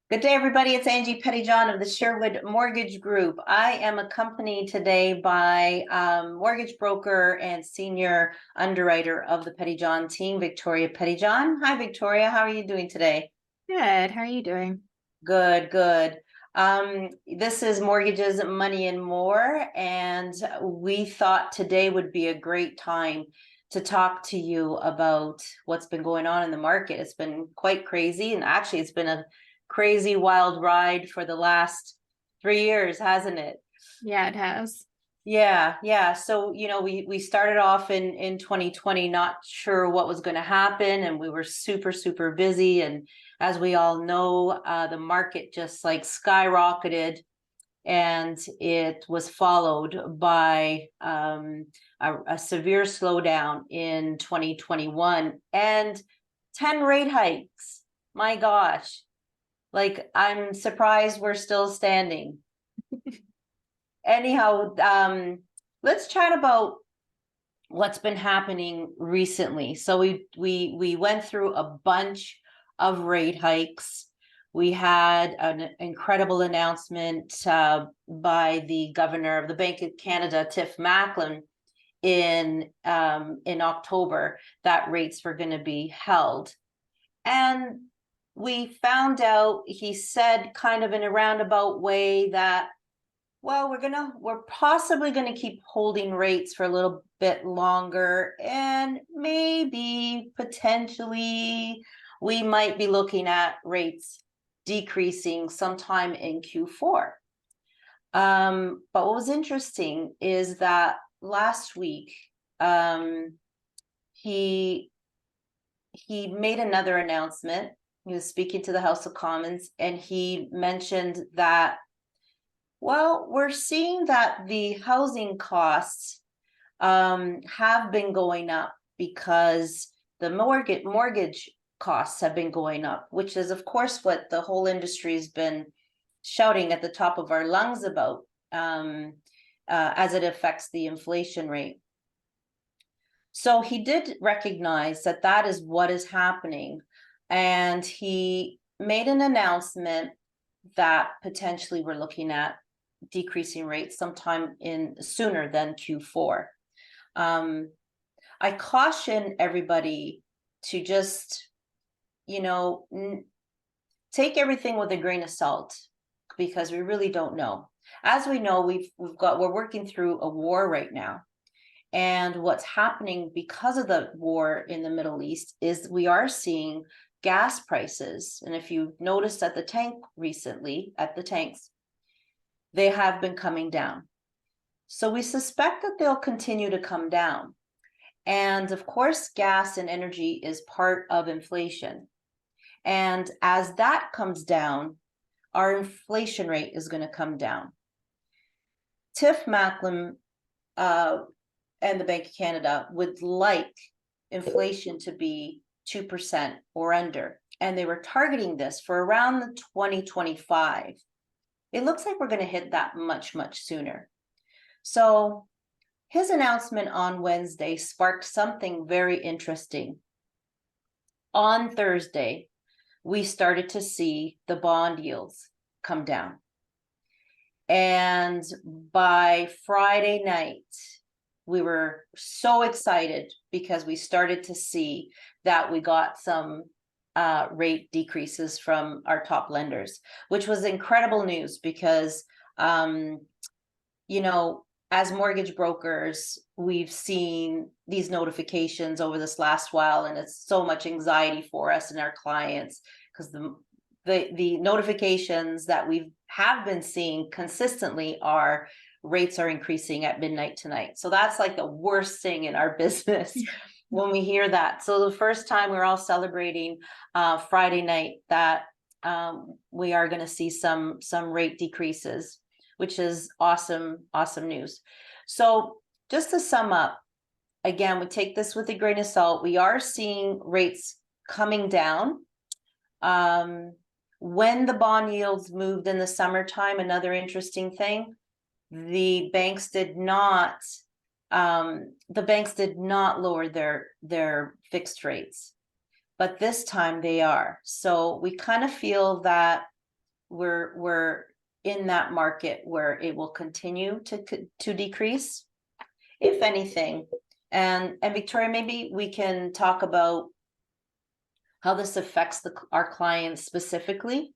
Good day, everybody. It's Angie Pettyjohn of the Sherwood Mortgage Group. I am accompanied today by mortgage broker and senior underwriter of the Pettyjohn team, Victoria Pettyjohn. Hi, Victoria. How are you doing today? Good. How are you doing? Good, good. This is Mortgages, Money, and More, and we thought today would be a great time to talk to you about what's been going on in the market. It's been quite crazy, and actually, it's been a crazy, wild ride for the last 3 years, hasn't it? Yeah, it has. Yeah, yeah. So, we started off in 2020 not sure what was going to happen, and we were super, super busy. And as we all know, the market just like skyrocketed, and it was followed by a severe slowdown in 2021 and 10 rate hikes. My gosh, like I'm surprised we're still standing. Anyhow, let's chat about what's been happening recently. So we went through a bunch of rate hikes. We had an incredible announcement by the governor of the Bank of Canada, Tiff Macklem, in October that rates were going to be held. And we found out, he said kind of in a roundabout way that, well, we're possibly gonna keep holding rates for a little bit longer, and maybe potentially we might be looking at rates decreasing sometime in Q4. But what was interesting is that last week, he made another announcement. He was speaking to the House of Commons, and he mentioned that, well, we're seeing that the housing costs have been going up because the mortgage costs have been going up, which is, of course, what the whole industry has been shouting at the top of our lungs about, as it affects the inflation rate. So he did recognize that that is what is happening, and he made an announcement that potentially we're looking at decreasing rates sometime in sooner than Q4. I caution everybody to just, take everything with a grain of salt, because we really don't know. As we know, we're working through a war right now. And what's happening because of the war in the Middle East is we are seeing gas prices. And if you noticed at the tanks, they have been coming down. So we suspect that they'll continue to come down. And of course, gas and energy is part of inflation. And as that comes down, our inflation rate is going to come down. Tiff Macklem and the Bank of Canada would like inflation to be 2% or under. And they were targeting this for around the 2025. It looks like we're going to hit that much, much sooner. So his announcement on Wednesday sparked something very interesting. On Thursday, we started to see the bond yields come down. And by Friday night, we were so excited because we started to see that we got some rate decreases from our top lenders, which was incredible news because, as mortgage brokers, we've seen these notifications over this last while, and it's so much anxiety for us and our clients because the notifications that we have been seeing consistently are rates are increasing at midnight tonight. So that's like the worst thing in our business when we hear that. So the first time we're all celebrating Friday night that we are going to see some rate decreases, which is awesome news. So just to sum up, again, we take this with a grain of salt. We are seeing rates coming down. When the bond yields moved in the summertime, another interesting thing, the banks did not lower their fixed rates, but this time they are. So we kind of feel that we're in that market where it will continue to decrease, if anything. And Victoria, maybe we can talk about how this affects our clients specifically.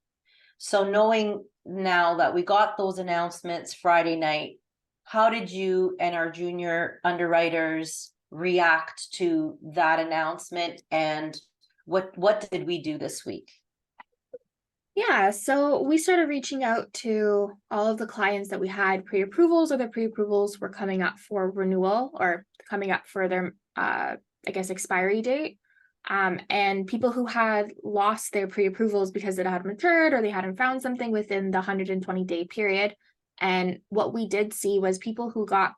So knowing now that we got those announcements Friday night, how did you and our junior underwriters react to that announcement, and what did we do this week? Yeah, so we started reaching out to all of the clients that we had pre-approvals, or the pre-approvals were coming up for renewal or coming up for their, I guess, expiry date. And people who had lost their pre-approvals because it had matured or they hadn't found something within the 120-day period. And what we did see was people who got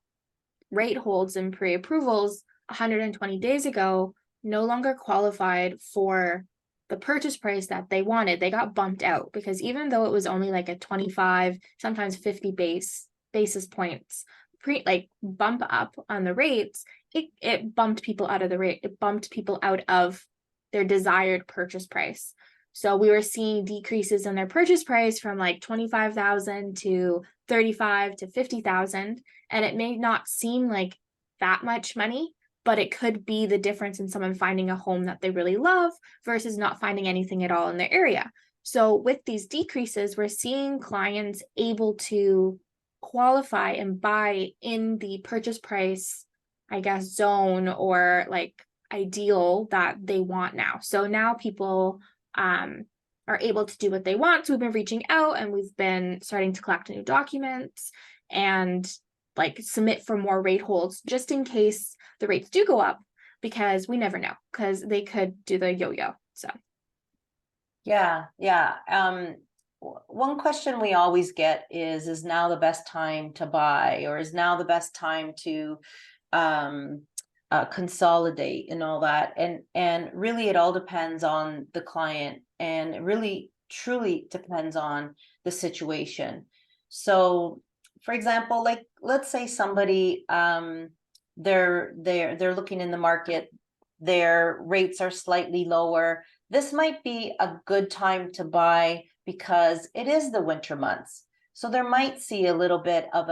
rate holds and pre-approvals 120 days ago no longer qualified for the purchase price that they wanted. They got bumped out because even though it was only like a 25, sometimes 50 basis points bump up on the rates, it bumped people out of the rate. It bumped people out of their desired purchase price. So we were seeing decreases in their purchase price from like 25,000 to 35 to 50,000. And it may not seem like that much money, but it could be the difference in someone finding a home that they really love versus not finding anything at all in their area. So with these decreases, we're seeing clients able to qualify and buy in the purchase price, I guess, zone or like ideal that they want now. So now people are able to do what they want. So we've been reaching out and we've been starting to collect new documents and like submit for more rate holds just in case the rates do go up, because we never know, because they could do the yo-yo. So Yeah. One question we always get is now the best time to buy, or is now the best time to consolidate and all that? And really it all depends on the client, and it really truly depends on the situation. So for example, like let's say somebody they're looking in the market, their rates are slightly lower. This might be a good time to buy because it is the winter months. So there might see a little bit of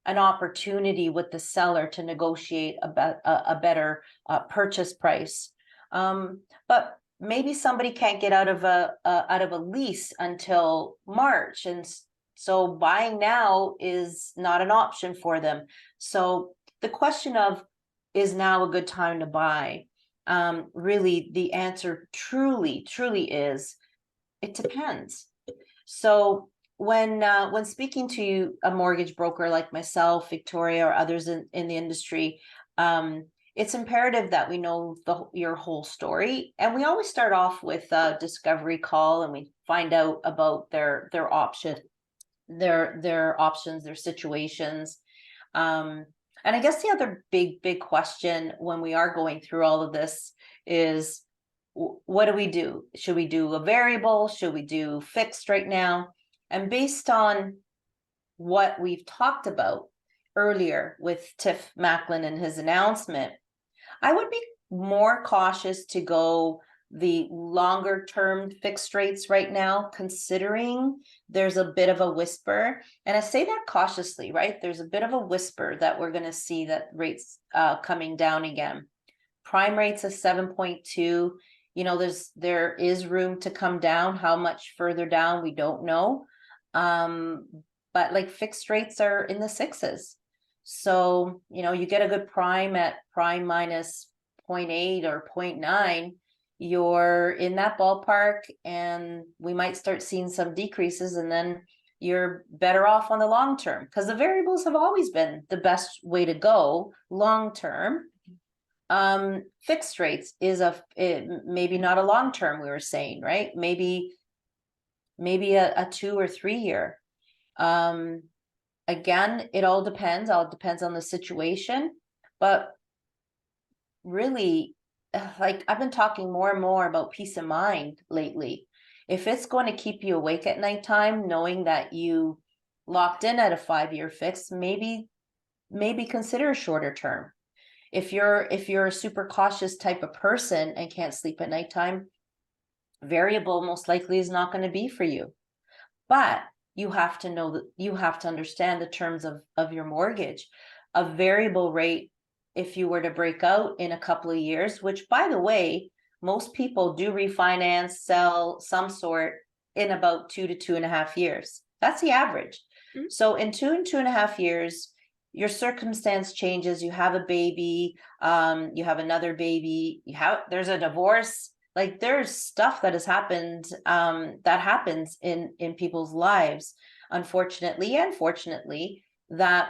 an opportunity with the seller to negotiate a better purchase price. But maybe somebody can't get out of a lease until March, and so buying now is not an option for them. So the question of, is now a good time to buy? Really, the answer truly is, it depends. So when speaking to a mortgage broker like myself, Victoria, or others in the industry, it's imperative that we know your whole story. And we always start off with a discovery call, and we find out about their options, their situations. And I guess the other big question when we are going through all of this is, what do we do? Should we do a variable? Should we do fixed right now? And based on what we've talked about earlier with Tiff Macklin and his announcement, I would be more cautious to go the longer term fixed rates right now, considering there's a bit of a whisper. And I say that cautiously, right? There's a bit of a whisper that we're going to see that rates coming down again. Prime rates of 7.2. You know, there is room to come down. How much further down, we don't know. But like fixed rates are in the sixes. So, you know, you get a good prime at prime minus 0.8 or 0.9, you're in that ballpark, and we might start seeing some decreases, and then you're better off on the long term, because the variables have always been the best way to go long term. Fixed rates is maybe not a long term, we were saying, right? Maybe a 2 or 3 year. Again, it all depends on the situation, but really, like I've been talking more and more about peace of mind lately. If it's going to keep you awake at nighttime, knowing that you locked in at a 5-year fix, maybe consider a shorter term. If you're a super cautious type of person and can't sleep at nighttime, variable most likely is not going to be for you. But you have to know that you have to understand the terms of your mortgage. A variable rate, if you were to break out in a couple of years, which by the way, most people do refinance, sell some sort in about 2 to 2.5 years. That's the average. Mhm. So in 2 and 2.5 years, your circumstance changes. You have a baby, you have another baby, there's a divorce. Like there's stuff that has happened, that happens in people's lives, unfortunately and fortunately, that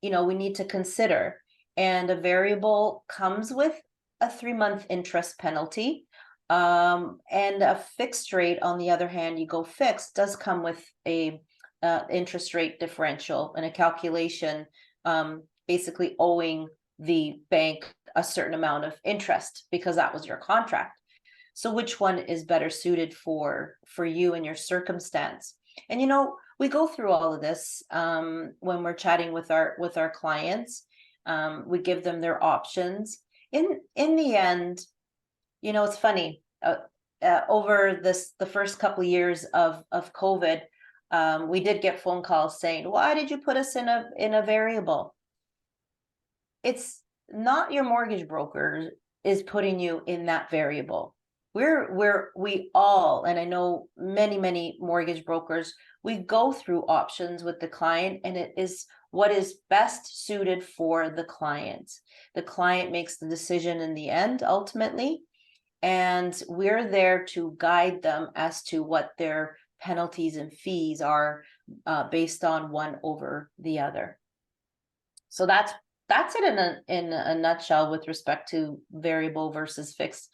we need to consider. And a variable comes with a 3-month interest penalty. And a fixed rate, on the other hand, you go fixed, does come with a interest rate differential and a calculation, basically owing the bank a certain amount of interest because that was your contract. So which one is better suited for you and your circumstance? And we go through all of this, when we're chatting with our clients. We give them their options. In the end, it's funny. Over the first couple of years of COVID, we did get phone calls saying, "Why did you put us in a variable?" It's not your mortgage broker is putting you in that variable. We all, and I know many mortgage brokers, we go through options with the client, and it is what is best suited for the client. The client makes the decision in the end, ultimately, and we're there to guide them as to what their penalties and fees are, based on one over the other. So that's it in a nutshell with respect to variable versus fixed.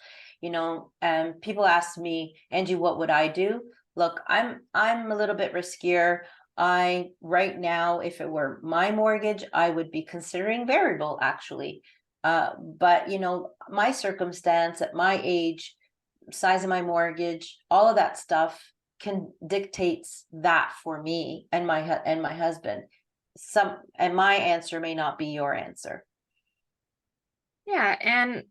And people ask me, Angie, what would I do? Look, I'm a little bit riskier. Right now, if it were my mortgage, I would be considering variable, actually. But my circumstance at my age, size of my mortgage, all of that stuff can dictates that for me and my husband. And my answer may not be your answer. Yeah, and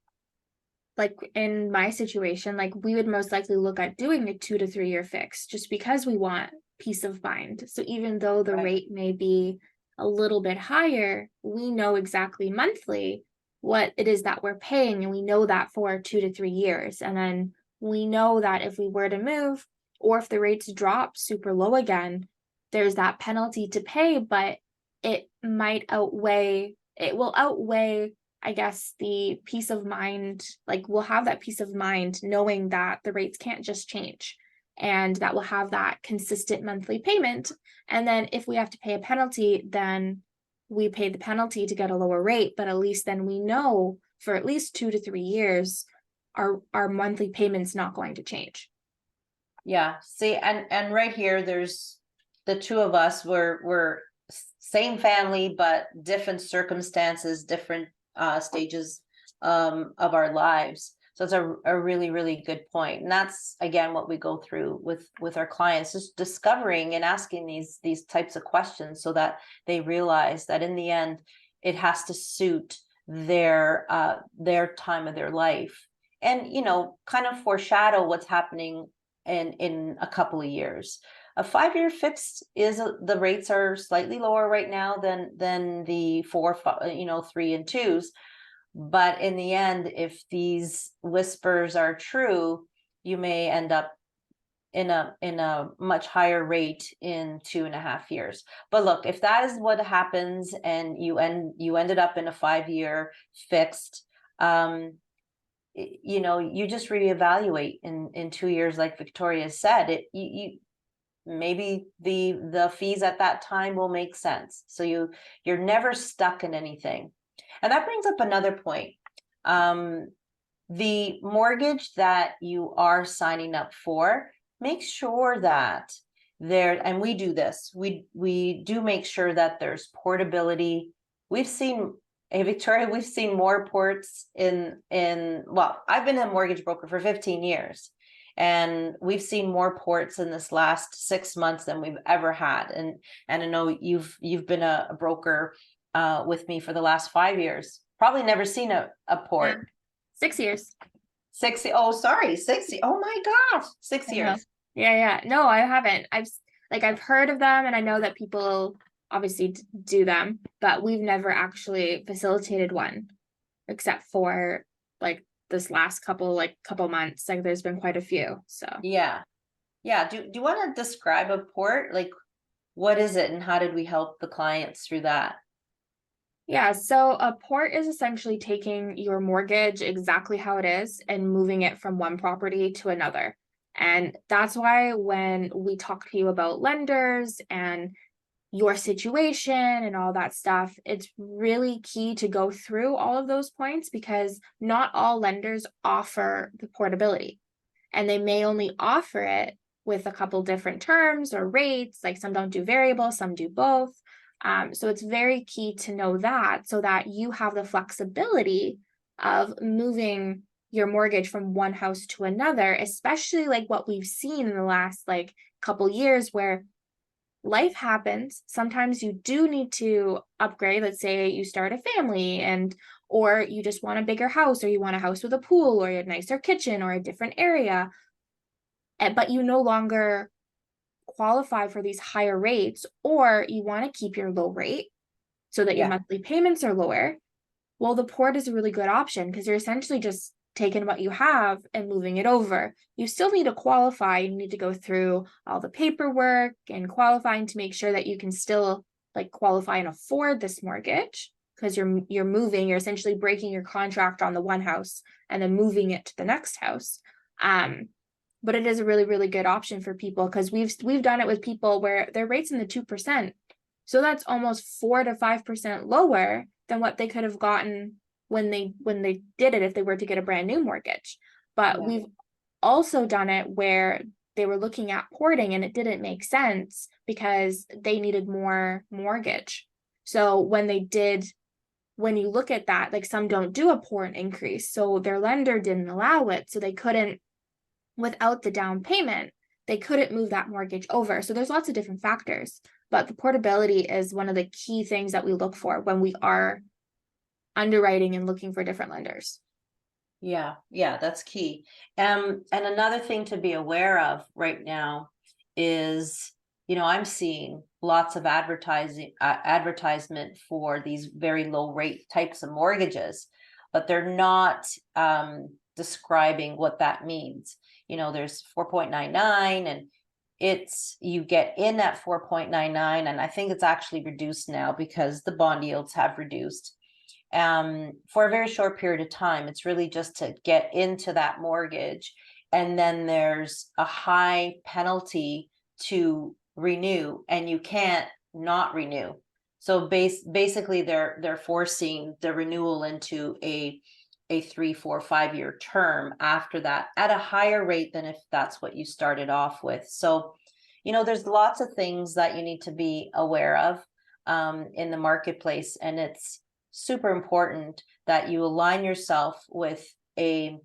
like in my situation, like we would most likely look at doing a 2 to 3 year fix just because we want peace of mind. So even though the Right. rate may be a little bit higher, we know exactly monthly what it is that we're paying, and we know that for 2 to 3 years. And then we know that if we were to move, or if the rates drop super low again, there's that penalty to pay, but it will outweigh, I guess, the peace of mind. Like we'll have that peace of mind knowing that the rates can't just change, and that we'll have that consistent monthly payment. And then if we have to pay a penalty, then we pay the penalty to get a lower rate, but at least then we know for at least 2 to 3 years our monthly payment's not going to change. Yeah. See, and right here, there's the two of us. We're same family, but different circumstances, different stages of our lives. So it's a really good point. And that's again what we go through with our clients, just discovering and asking these types of questions so that they realize that in the end it has to suit their time of their life, and kind of foreshadow what's happening in a couple of years. A 5-year fixed the rates are slightly lower right now than the 4, 3 and 2s. But in the end, if these whispers are true, you may end up in a much higher rate in 2.5 years. But look, if that is what happens and you ended up in a 5-year fixed, you just reevaluate in 2 years, like Victoria said. You maybe the fees at that time will make sense. So you're never stuck in anything. And that brings up another point. The mortgage that you are signing up for, make sure that and we do this, we do make sure that there's portability. We've seen, hey Victoria, we've seen more ports well, I've been a mortgage broker for 15 years. And we've seen more ports in this last 6 months than we've ever had. And I know you've been a broker with me for the last 5 years. Probably never seen a port. Yeah. 6 years. 60. Oh, sorry, 60. Oh my gosh, 6 years. Yeah. No, I haven't. like I've heard of them and I know that people obviously do them, but we've never actually facilitated one except for like this last couple months. Like there's been quite a few. So Yeah. Yeah. Do you want to describe a port? Like, what is it and how did we help the clients through that? yeah, so a port is essentially taking your mortgage exactly how it is and moving it from one property to another. And that's why when we talk to you about lenders and your situation and all that stuff, it's really key to go through all of those points because not all lenders offer the portability, and they may only offer it with a couple different terms or rates. Like some don't do variable, some do both. So it's very key to know that so that you have the flexibility of moving your mortgage from one house to another, especially like what we've seen in the last like couple years where life happens. Sometimes you do need to upgrade. Let's say you start a family and or you just want a bigger house or you want a house with a pool or a nicer kitchen or a different area. But you no longer qualify for these higher rates, or you want to keep your low rate so that your Yeah. monthly payments are lower. Well, the port is a really good option because you're essentially just taking what you have and moving it over. You still need to qualify. You need to go through all the paperwork and qualifying to make sure that you can still like qualify and afford this mortgage because you're moving, you're essentially breaking your contract on the one house and then moving it to the next house. But it is a really, really good option for people because we've done it with people where their rates in the 2%. So that's almost 4 to 5% lower than what they could have gotten when they did it if they were to get a brand new mortgage. But Yeah. we've also done it where they were looking at porting and it didn't make sense because they needed more mortgage. So when you look at that, like some don't do a port increase, so their lender didn't allow it, so they couldn't, without the down payment, they couldn't move that mortgage over. So there's lots of different factors, but the portability is one of the key things that we look for when we are underwriting and looking for different lenders. Yeah, yeah, that's key. And another thing to be aware of right now is, I'm seeing lots of advertisement for these very low rate types of mortgages, but they're not describing what that means. There's 4.99 and you get in at 4.99, and I think it's actually reduced now because the bond yields have reduced for a very short period of time. It's really just to get into that mortgage. And then there's a high penalty to renew, and you can't not renew. So basically they're forcing the renewal into a 3, 4, 5 year term after that at a higher rate than if that's what you started off with. So, there's lots of things that you need to be aware of in the marketplace, and it's super important that you align yourself with a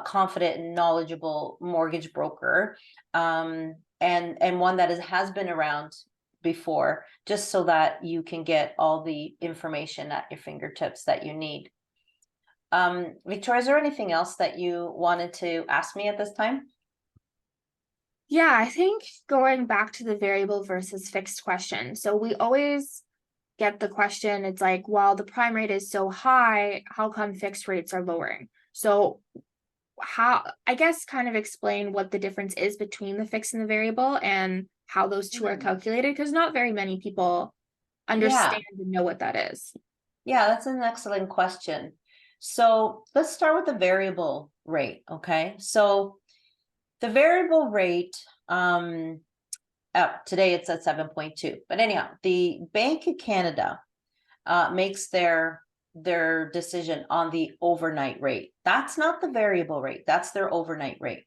confident and knowledgeable mortgage broker, and one that has been around before, just so that you can get all the information at your fingertips that you need. Victoria, is there anything else that you wanted to ask me at this time? Yeah, I think going back to the variable versus fixed question. So we always get the question, it's like, well, the prime rate is so high, how come fixed rates are lowering? So how, I guess, kind of explain what the difference is between the fixed and the variable and how those two are calculated, because not very many people Yeah, understand and know what that is. yeah, that's an excellent question. So let's start with the variable rate. Okay, so the variable rate, today it's at 7.2. But anyhow, the Bank of Canada makes their decision on the overnight rate. That's not the variable rate. That's their overnight rate.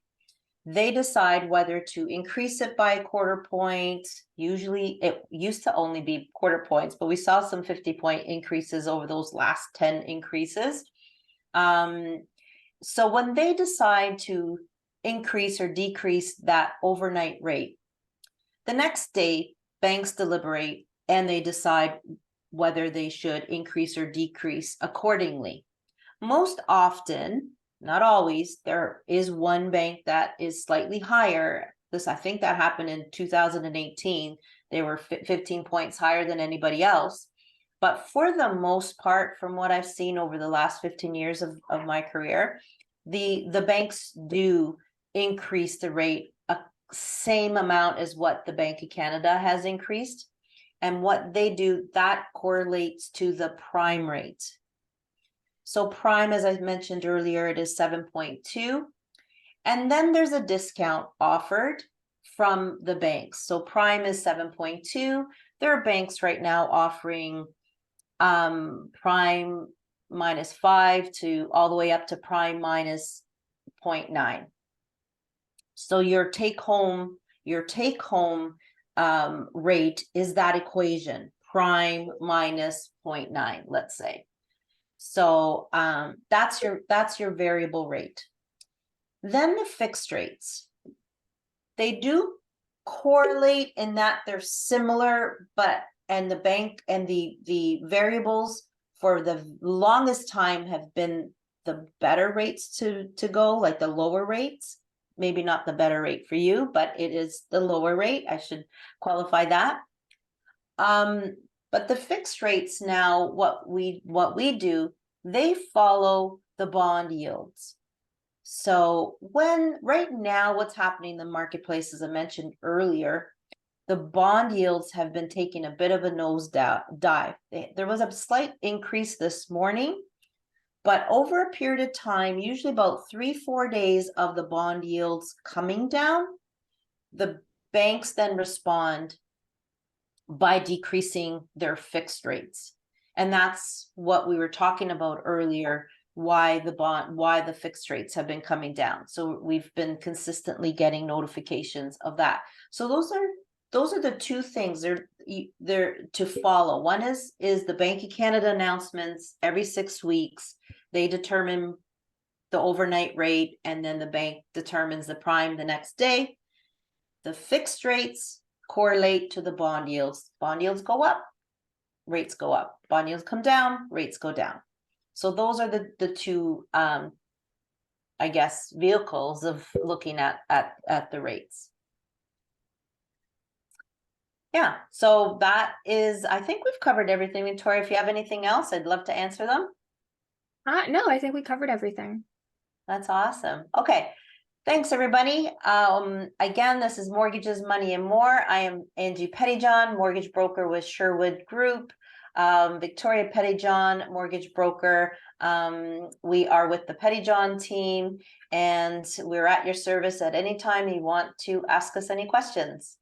They decide whether to increase it by a quarter point. Usually it used to only be quarter points, but we saw some 50-point increases over those last 10 increases. So when they decide to increase or decrease that overnight rate, the next day banks deliberate and they decide whether they should increase or decrease accordingly. Most often, not always, there is one bank that is slightly higher this, I think that happened in 2018. They were 15 points higher than anybody else. But for the most part, from what I've seen over the last 15 years of my career, the banks do increase the rate a same amount as what the Bank of Canada has increased. And what they do, that correlates to the prime rate. So prime, as I mentioned earlier, it is 7.2. And then there's a discount offered from the banks. So prime is 7.2. There are banks right now offering prime -5 to all the way up to prime minus 0.9. So your take home rate is that equation, prime minus 0.9, let's say. So that's your variable rate. Then the fixed rates, they do correlate in that they're similar, but and the bank and the variables for the longest time have been the better rates to go, like the lower rates. Maybe not the better rate for you, but it is the lower rate. I should qualify that. But the fixed rates now, what we do, they follow the bond yields. So right now, what's happening in the marketplace, as I mentioned earlier, the bond yields have been taking a bit of a nosedive. There was a slight increase this morning, but over a period of time, usually about 3-4 days of the bond yields coming down, the banks then respond by decreasing their fixed rates. And that's what we were talking about earlier, why the fixed rates have been coming down. So we've been consistently getting notifications of that. So those are the two things they're to follow. One is the Bank of Canada announcements every 6 weeks. They determine the overnight rate, and then the bank determines the prime the next day. The fixed rates correlate to the bond yields. Bond yields go up, rates go up. Bond yields come down, rates go down. So those are the two, I guess, vehicles of looking at the rates. Yeah, so that is, I think we've covered everything. Victoria, if you have anything else, I'd love to answer them. No, I think we covered everything. That's awesome. Okay. Thanks, everybody. Again, this is Mortgages, Money, and More. I am Angie Pettyjohn, mortgage broker with Sherwood Group. Victoria Pettyjohn, mortgage broker. We are with the Pettyjohn team, and we're at your service at any time you want to ask us any questions.